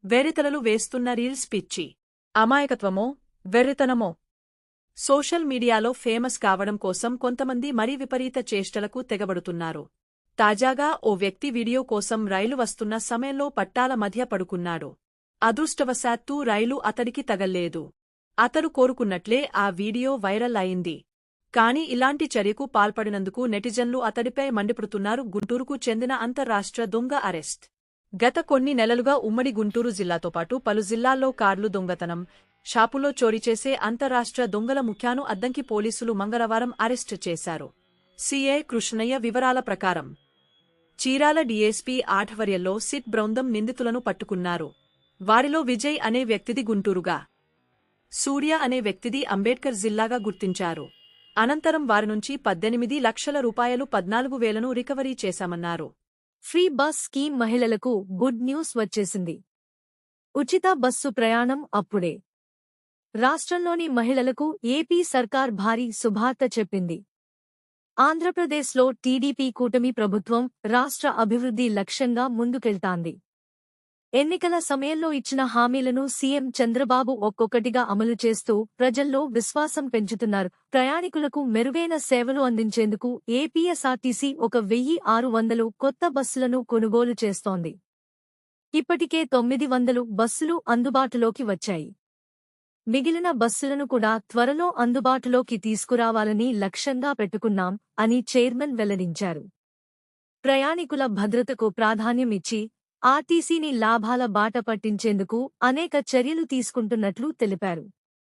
వెర్రితలలు వేస్తున్న రీల్స్ పిచ్చి అమాయకత్వమో వెర్రితనమో సోషల్ మీడియాలో ఫేమస్ కావడం కోసం కొంతమంది మరీ విపరీత చేష్టలకు తెగబడుతున్నారు. తాజాగా ఓ వ్యక్తి వీడియో కోసం రైలు వస్తున్న సమయంలో పట్టాల మధ్య పడుకున్నాడు. అదృష్టవశాత్తూ రైలు అతడికి తగల్లేదు. అతడు కోరుకున్నట్లే ఆ వీడియో వైరల్ అయింది. కానీ ఇలాంటి చర్యకు పాల్పడినందుకు నెటిజన్లు అతడిపై మండిపడుతున్నారు. గుంటూరుకు చెందిన అంతర్రాష్ట్ర దొంగ అరెస్ట్. గత కొన్ని నెలలుగా ఉమ్మడి గుంటూరు జిల్లాతో పాటు పలు జిల్లాల్లో కార్లు దొంగతనం, షాపుల్లో చోరీ చేసే అంతర్రాష్ట్ర దొంగల ముఖ్యాను అద్దంకి పోలీసులు మంగళవారం అరెస్టు చేశారు. సీఐ కృష్ణయ్య వివరాల ప్రకారం చీరాల డీఎస్పీ ఆధ్వర్యంలో సిట్ బృందం నిందితులను పట్టుకున్నారు. వారిలో విజయ్ అనే వ్యక్తిది గుంటూరుగా, సూర్య అనే వ్యక్తిది అంబేడ్కర్ జిల్లాగా గుర్తించారు. అనంతరం వారి నుంచి 18 లక్షల రూపాయలు 14,000ను రికవరీ చేశామన్నారు. ఫ్రీ బస్ స్కీమ్ మహిళలకు గుడ్ న్యూస్ వచ్చేసింది. ఉచిత బస్సు ప్రయాణం అప్పుడే. రాష్ట్రంలోని మహిళలకు ఏపీ సర్కార్ భారీ శుభార్త చెప్పింది. ఆంధ్రప్రదేశ్లో టీడీపీ కూటమి ప్రభుత్వం రాష్ట్ర అభివృద్ధి లక్ష్యంగా ముందుకెళ్తాంది. ఎన్నికల సమయంలో ఇచ్చిన హామీలను సీఎం చంద్రబాబు ఒక్కొక్కటిగా అమలు చేస్తూ ప్రజల్లో విశ్వాసం పెంచుతున్నారు. ప్రయాణికులకు మెరుగైన సేవలు అందించేందుకు ఏపీఎస్ఆర్టీసీ 1,600 కొత్త బస్సులను కొనుగోలు చేస్తోంది. ఇప్పటికే 900 బస్సులు అందుబాటులోకి వచ్చాయి. మిగిలిన బస్సులను కూడా త్వరలో అందుబాటులోకి తీసుకురావాలని లక్ష్యంగా పెట్టుకున్నాం అని చైర్మన్ వెల్లడించారు. ప్రయాణికుల భద్రతకు ప్రాధాన్యం ఇచ్చి ఆర్టీసీని లాభాల బాట పట్టించేందుకు అనేక చర్యలు తీసుకుంటున్నట్లు తెలిపారు.